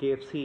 KFC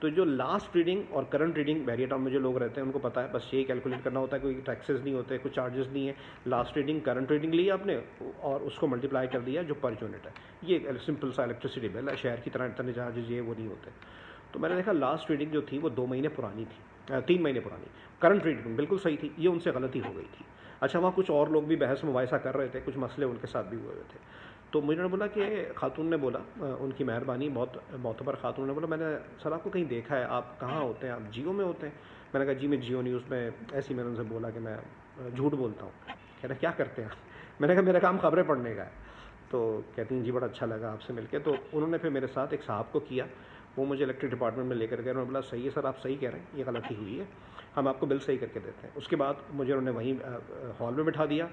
تو جو last reading اور کرنٹ ریڈنگ بحریہ ٹاؤن میں جو لوگ رہتے ہیں ان کو پتہ ہے، بس یہی کیلکولیٹ کرنا ہوتا ہے، کوئی ٹیکسز نہیں ہوتے، کوئی چارجز نہیں ہے، لاسٹ ریڈنگ کرنٹ ریڈنگ لی آپ نے اور اس کو ملٹیپلائی کر دیا جو پر یونٹ ہے. یہ سمپل سا الیکٹریسٹی بل ہے، شہر کی طرح اتنے چارجز یہ وہ نہیں ہوتے. تو میں نے دیکھا لاسٹ ریڈنگ جو تھی وہ 2 مہینے پرانی تھی، 3 مہینے پرانی. کرنٹ ریڈنگ بالکل صحیح تھی، یہ ان سے غلطی ہو گئی تھی. اچھا وہاں کچھ اور لوگ بھی بحث مباحثہ کر رہے تھے، کچھ مسئلے ان کے ساتھ بھی ہوئے تھے. تو مجھے نے بولا کہ خاتون نے بولا، ان کی مہربانی بہت معتبر خاتون نے بولا، میں نے سر آپ کو کہیں دیکھا ہے، آپ کہاں ہوتے ہیں، آپ جیو میں ہوتے ہیں؟ میں نے کہا جی میں جیو نیوز میں. ایسے ہی میں نے ان سے بولا کہ میں جھوٹ بولتا ہوں. کہہ رہے کیا کرتے ہیں؟ میں نے کہا میرا کام خبریں پڑھنے کا ہے. تو کہتی ہیں جی بڑا اچھا لگا آپ سے مل کے. تو انہوں نے پھر میرے ساتھ ایک صاحب کو کیا، وہ مجھے الیکٹرک ڈپارٹمنٹ میں لے کر گئے. انہوں نے بولا صحیح ہے سر آپ صحیح کہہ رہے ہیں، یہ غلطی ہوئی ہے، ہم آپ کو بل صحیح کر کے دیتے ہیں. اس کے بعد مجھے انہوں نے وہیں ہال میں بٹھا دیا.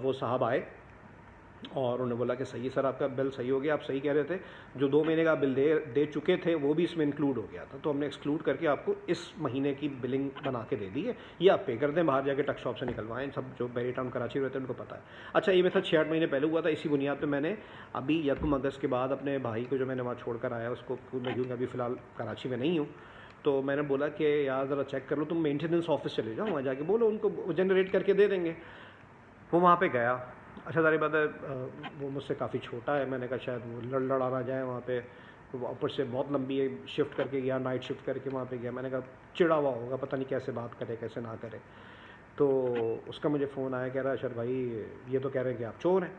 وہ صاحب آئے اور انہوں نے بولا کہ صحیح سر آپ کا بل صحیح ہو گیا، آپ صحیح کہہ رہے تھے، جو 2 مہینے کا بل دے چکے تھے وہ بھی اس میں انکلوڈ ہو گیا تھا، تو ہم نے ایکسکلوڈ کر کے آپ کو اس مہینے کی بلنگ بنا کے دے دی ہے، یہ آپ پے کر دیں، باہر جا کے ٹک شاپ سے نکلوائیں. سب جو بحریہ ٹاؤن کراچی میں رہتے ہیں ان کو پتہ ہے. اچھا یہ میتھڈ 6-8 مہینے پہلے ہوا تھا. اسی بنیاد پہ میں نے ابھی 1 اگست کے بعد اپنے بھائی کو جو میں نے وہاں چھوڑ کر آیا اس کو، میں کیونکہ ابھی فی الحال کراچی میں نہیں ہوں، تو میں نے بولا کہ یار ذرا چیک کر لو، تم مینٹیننس آفس چلے جاؤ، وہاں جا کے بولو ان کو جنریٹ کر کے دے دیں گے. وہ وہاں پہ گیا. اچھا ظاہر بات ہے وہ مجھ سے کافی چھوٹا ہے، میں نے کہا شاید وہ لڑا نہ جائے وہاں پہ. اوپر سے بہت لمبی شفٹ کر کے گیا، نائٹ شفٹ کر کے وہاں پہ گیا. میں نے کہا چڑا ہوا ہوگا، پتہ نہیں کیسے بات کرے کیسے نہ کرے. تو اس کا مجھے فون آیا، کہہ رہا اشر بھائی یہ تو کہہ رہے ہیں کہ آپ چور ہیں.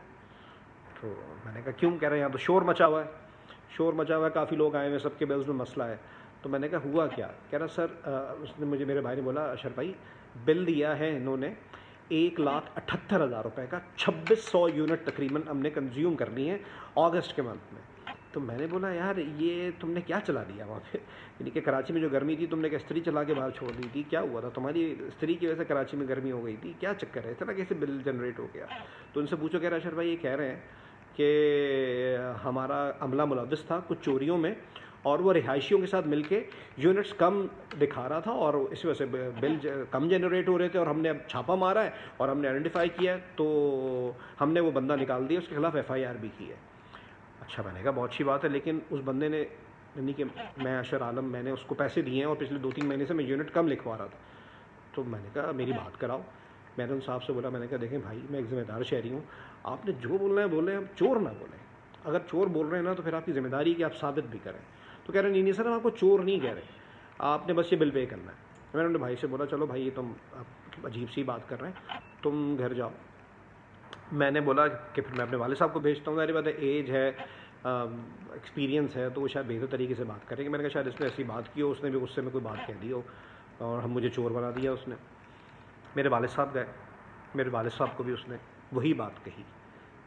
تو میں نے کہا کیوں؟ کہہ رہے ہیں یہاں تو شور مچا ہوا ہے. شور مچا ہوا ہے، کافی لوگ آئے ہوئے، سب کے بلز میں مسئلہ ہے. تو میں نے کہا ہوا کیا؟ کہہ رہا سر اس نے مجھے، میرے بھائی نے بولا اشر بھائی بل دیا ہے انہوں نے 1,78,000 روپے کا، 2600 یونٹ تقریباً ہم نے کنزیوم کرنی ہے اگست کے منتھ میں. تو میں نے بولا یار یہ تم نے کیا چلا دیا وہاں پہ؟ یعنی کہ کراچی میں جو گرمی تھی تم نے کہ استری چلا کے باہر چھوڑ دی تھی، کیا ہوا تھا تمہاری استری کی وجہ سے کراچی میں گرمی ہو گئی تھی، کیا چکر ہے، اس طرح کیسے بل جنریٹ ہو گیا؟ تو ان سے پوچھو. کہہ رہا اشر بھائی یہ کہہ رہے ہیں کہ ہمارا عملہ ملوث تھا کچھ چوریوں میں، اور وہ رہائشیوں کے ساتھ مل کے یونٹس کم دکھا رہا تھا اور اس وجہ سے بل کم جنریٹ ہو رہے تھے، اور ہم نے اب چھاپا مارا ہے اور ہم نے آئیڈینٹیفائی کیا ہے، تو ہم نے وہ بندہ نکال دیا، اس کے خلاف FIR بھی کی ہے. اچھا میں نے کہا بہت اچھی بات ہے، لیکن اس بندے نے، یعنی کہ میں اشر عالم، میں نے اس کو پیسے دیے ہیں اور پچھلے 2-3 مہینے سے میں یونٹ کم لکھوا رہا تھا. تو میں نے کہا میری بات کراؤ. میں نے ان صاحب سے بولا، میں نے کہا دیکھیں بھائی میں ایک ذمہ دار شہری ہوں، آپ نے جو بولنا ہے بولیں، چور نہ بولیں. اگر چور بول رہے ہیں نا تو پھر آپ کی ذمہ داری ہے کہ آپ ثابت بھی کریں. تو کہہ رہے نہیں سر ہم آپ کو چور نہیں کہہ رہے، آپ نے بس یہ بل پے کرنا ہے. میں نے اپنے بھائی سے بولا چلو بھائی تم آپ عجیب سی بات کر رہے ہیں، تم گھر جاؤ. میں نے بولا کہ پھر میں اپنے والد صاحب کو بھیجتا ہوں، ظاہر بات ہے ایج ہے، ایکسپیرینس ہے، تو وہ شاید بہتر طریقے سے بات کریں گے. میں نے کہا شاید اس نے ایسی بات کی ہو، اس نے بھی غصے میں کوئی بات کہہ دی ہو اور ہم مجھے چور بنا دیا اس نے. میرے والد صاحب گئے، میرے والد صاحب کو بھی اس نے وہی بات کہی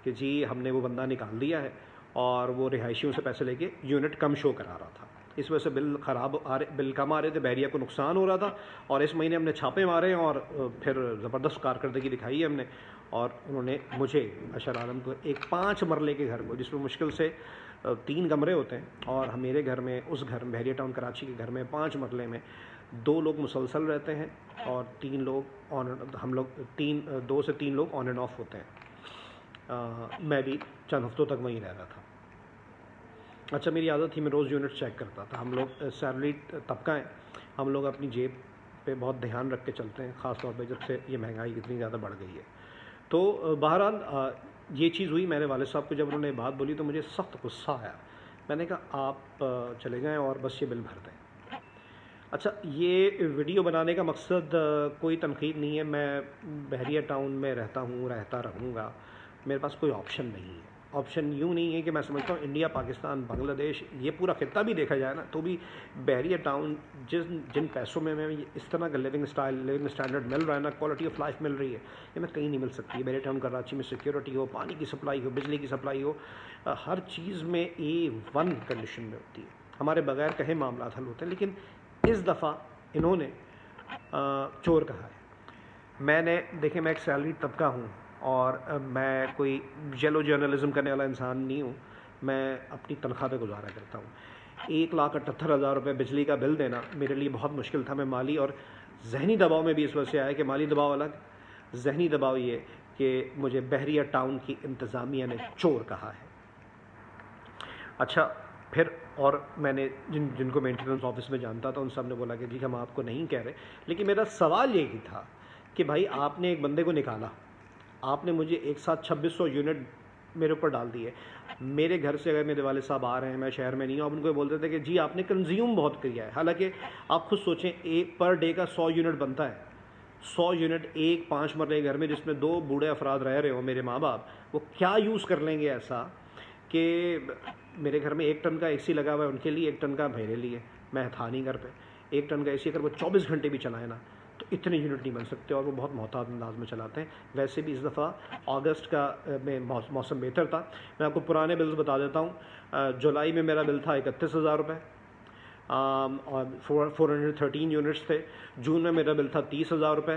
کہ جی ہم نے وہ بندہ نکال دیا ہے اور وہ رہائشیوں سے پیسے لے کے یونٹ کم شو کرا رہا تھا، اس وجہ سے بل خراب آ رہے، بل کم آ رہے تھے، بحریہ کو نقصان ہو رہا تھا. اور اس مہینے ہم نے چھاپے مارے اور پھر زبردست کارکردگی دکھائی ہے ہم نے. اور انہوں نے مجھے اشر عالم کو ایک 5 مرلے کے گھر کو، جس میں مشکل سے 3 کمرے ہوتے ہیں، اور میرے گھر میں، اس گھر میں بحریہ ٹاؤن کراچی کے گھر میں 5 مرلے میں 2 لوگ مسلسل رہتے ہیں اور 3 لوگ ہم لوگ 2 سے 3 لوگ آن اینڈ آف ہوتے ہیں. میں بھی چند ہفتوں تک وہیں رہ رہا تھا. اچھا میری عادت تھی میں روز یونٹ چیک کرتا تھا. ہم لوگ سیلریڈ طبقہ ہیں، ہم لوگ اپنی جیب پہ بہت دھیان رکھ کے چلتے ہیں، خاص طور پہ جب سے یہ مہنگائی اتنی زیادہ بڑھ گئی ہے. تو بہرحال یہ چیز ہوئی. میرے والد صاحب کو جب انہوں نے بات بولی تو مجھے سخت غصہ آیا. میں نے کہا آپ چلے جائیں اور بس یہ بل بھر دیں. اچھا یہ ویڈیو بنانے کا مقصد کوئی تنقید نہیں ہے، میں بحریہ ٹاؤن میں رہتا ہوں، رہتا رہوں گا، میرے پاس کوئی آپشن نہیں ہے. آپشن یوں نہیں ہے کہ میں سمجھتا ہوں انڈیا، پاکستان، بنگلہ دیش، یہ پورا خطہ بھی دیکھا جائے نا تو بھی بحریہ ٹاؤن جن پیسوں میں اس طرح کا لیونگ اسٹینڈرڈ مل رہا ہے نا، کوالٹی آف لائف مل رہی ہے، یہ میں کہیں نہیں مل سکتی. بحریہ ٹاؤن کراچی میں سیکیورٹی ہو، پانی کی سپلائی ہو، بجلی کی سپلائی ہو، ہر چیز میں A1 کنڈیشن میں ہوتی ہے. ہمارے بغیر کہیں معاملات حل ہوتے ہیں، لیکن اس دفعہ انہوں نے چور کہا ہے. میں نے دیکھیں میں ایک سیلری طبقہ ہوں اور میں کوئی یلو جرنلزم کرنے والا انسان نہیں ہوں. میں اپنی تنخواہ پہ گزارا کرتا ہوں. 1,78,000 روپے بجلی کا بل دینا میرے لیے بہت مشکل تھا. میں مالی اور ذہنی دباؤ میں بھی اس وجہ سے آیا کہ مالی دباؤ الگ، ذہنی دباؤ یہ کہ مجھے بحریہ ٹاؤن کی انتظامیہ نے چور کہا ہے. اچھا پھر اور میں نے جن کو مینٹیننس آفس میں جانتا تھا ان سب نے بولا کہ جی ہم آپ کو نہیں کہہ رہے، لیکن میرا سوال یہی تھا کہ بھائی آپ نے ایک بندے کو نکالا، آپ نے مجھے ایک ساتھ 2600 یونٹ میرے اوپر ڈال دیے. میرے گھر سے اگر میرے والد صاحب آ رہے ہیں، میں شہر میں نہیں ہوں، آپ ان کو بولتے تھے کہ جی آپ نے کنزیوم بہت کیا ہے. حالانکہ آپ خود سوچیں ایک پر ڈے کا 100 یونٹ بنتا ہے. 100 یونٹ ایک 5 مرلے گھر میں جس میں 2 بوڑھے افراد رہ رہے ہوں، میرے ماں باپ، وہ کیا یوز کر لیں گے ایسا کہ میرے گھر میں 1 ٹن کا اے سی لگا ہوا ہے ان کے لیے، 1 ٹن کا میرے لیے. میں تھا نہیں گھر پہ. 1 ٹن کا اے سی اگر وہ 24 گھنٹے بھی چلائیں نا تو اتنے یونٹ نہیں بن سکتے، اور وہ بہت محتاط انداز میں چلاتے ہیں. ویسے بھی اس دفعہ اگست کا میں موسم بہتر تھا. میں آپ کو پرانے بلز بتا دیتا ہوں. جولائی میں میرا بل تھا 31,000 روپے اور 413 یونٹس تھے. جون میں میرا بل تھا 30,000 روپے،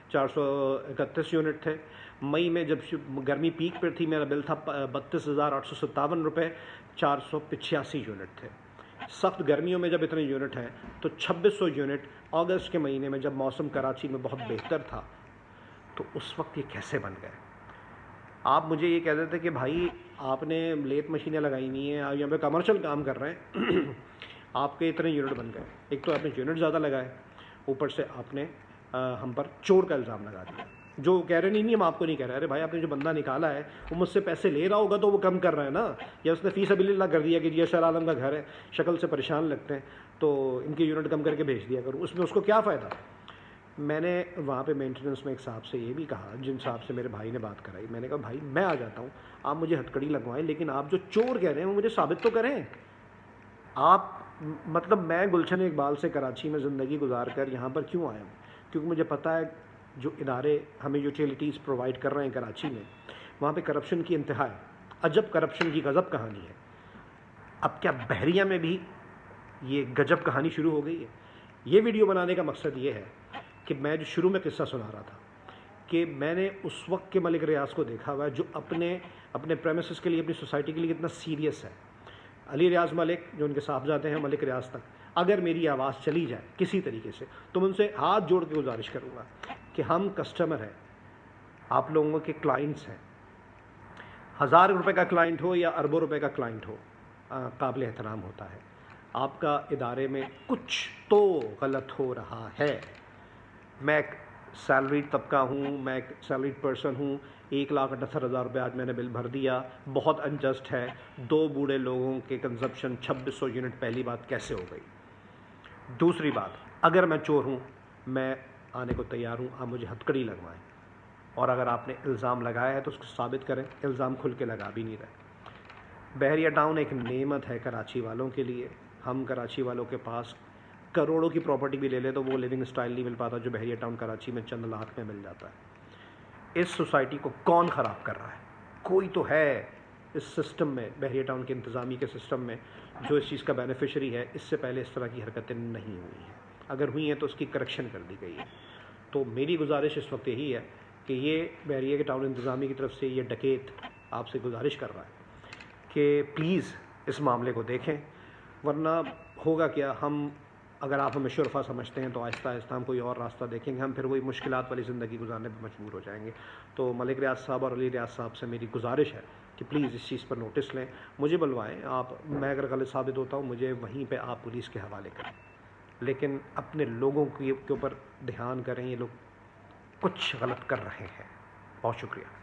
431 یونٹ تھے. مئی میں جب گرمی پیک پر تھی میرا بل تھا 32,857 روپے، 485 یونٹ تھے. سخت گرمیوں میں جب اتنے یونٹ ہیں تو 2600 یونٹ اگست کے مہینے میں جب موسم کراچی میں بہت بہتر تھا تو اس وقت یہ کیسے بن گئے؟ آپ مجھے یہ کہہ دیتے کہ بھائی آپ نے لیت مشینیں لگائی ہوئی ہیں، آپ یہاں پہ کمرشل کام کر رہے ہیں، آپ کے اتنے یونٹ بن گئے. ایک تو آپ نے یونٹ زیادہ لگائے، اوپر سے آپ نے ہم پر چور کا الزام لگا دیا. جو کہہ رہے نہیں ہم آپ کو نہیں کہہ رہے، ارے بھائی آپ نے جو بندہ نکالا ہے وہ مجھ سے پیسے لے رہا ہوگا تو وہ کم کر رہا ہے نا، یا اس نے فی سبیل اللہ کر دیا کہ یہ شاہ عالم کا گھر ہے، شکل سے پریشان لگتے ہیں تو ان کے یونٹ کم کر کے بھیج دیا کروں، اس میں اس کو کیا فائدہ. میں نے وہاں پہ مینٹیننس میں ایک صاحب سے یہ بھی کہا، جن صاحب سے میرے بھائی نے بات کرائی، میں نے کہا بھائی میں آ جاتا ہوں، آپ مجھے ہتھکڑی لگوائیں، لیکن آپ جو چور کہہ رہے ہیں وہ مجھے ثابت تو کریں. آپ مطلب میں گلشن اقبال سے کراچی میں زندگی گزار کر یہاں پر کیوں آیا ہوں؟ کیونکہ مجھے پتہ ہے جو ادارے ہمیں یوٹیلیٹیز پرووائڈ کر رہے ہیں کراچی میں، وہاں پہ کرپشن کی انتہا ہے. عجب کرپشن کی غضب کہانی ہے. اب کیا بحریہ میں بھی یہ گجب کہانی شروع ہو گئی ہے؟ یہ ویڈیو بنانے کا مقصد یہ ہے کہ میں جو شروع میں قصہ سنا رہا تھا کہ میں نے اس وقت کے ملک ریاض کو دیکھا ہوا ہے جو اپنے پریمیسز کے لیے، اپنی سوسائٹی کے لیے کتنا سیریس ہے. علی ریاض ملک جو ان کے صاحبزادے ہیں ملک ریاض تک، اگر میری آواز چلی جائے کسی طریقے سے تو میں ان سے ہاتھ جوڑ کے گزارش کروں گا کہ ہم کسٹمر ہیں، آپ لوگوں کے کلائنٹس ہیں. 1000 روپے کا کلائنٹ ہو یا اربوں روپے کا کلائنٹ ہو، قابل احترام ہوتا ہے. آپ کا ادارے میں کچھ تو غلط ہو رہا ہے. میں ایک سیلریڈ طبقہ ہوں، میں ایک سیلریڈ پرسن ہوں. 1,78,000 روپے آج میں نے بل بھر دیا، بہت انجسٹ ہے. 2 بوڑھے لوگوں کے کنزپشن 2600 یونٹ پہلی بات کیسے ہو گئی؟ دوسری بات، اگر میں چور ہوں میں آنے کو تیار ہوں، آپ مجھے ہتھکڑی لگوائیں، اور اگر آپ نے الزام لگایا ہے تو اس کو ثابت کریں. الزام کھل کے لگا بھی نہیں رہے. بحریہ ٹاؤن ایک نعمت ہے کراچی والوں کے لیے. ہم کراچی والوں کے پاس کروڑوں کی پراپرٹی بھی لے لے تو وہ لیونگ سٹائل نہیں مل پاتا جو بحریہ ٹاؤن کراچی میں چند لاکھ میں مل جاتا ہے. اس سوسائٹی کو کون خراب کر رہا ہے؟ کوئی تو ہے اس سسٹم میں، بحریہ ٹاؤن کے انتظامی کے سسٹم میں، جو اس چیز کا بینیفیشری ہے. اس سے پہلے اس طرح کی حرکتیں نہیں ہوئی ہیں، اگر ہوئی ہیں تو اس کی کریکشن کر دی گئی ہے. تو میری گزارش اس وقت یہی ہے کہ یہ بحریہ کے ٹاؤن انتظامی کی طرف سے یہ ڈکیت آپ سے گزارش کر رہا ہے کہ پلیز اس معاملے کو دیکھیں، ورنہ ہوگا کیا. ہم اگر آپ ہمیں شرفا سمجھتے ہیں تو آہستہ آہستہ ہم کوئی اور راستہ دیکھیں گے، ہم پھر وہی مشکلات والی زندگی گزارنے پہ مجبور ہو جائیں گے. تو ملک ریاض صاحب اور علی ریاض صاحب سے میری گزارش ہے کہ پلیز اس چیز پر نوٹس لیں، مجھے بلوائیں آپ. میں اگر غلط ثابت ہوتا ہوں مجھے وہیں پہ آپ پولیس کے حوالے کریں، لیکن اپنے لوگوں کے اوپر دھیان کریں. یہ لوگ کچھ غلط کر رہے ہیں. بہت شکریہ.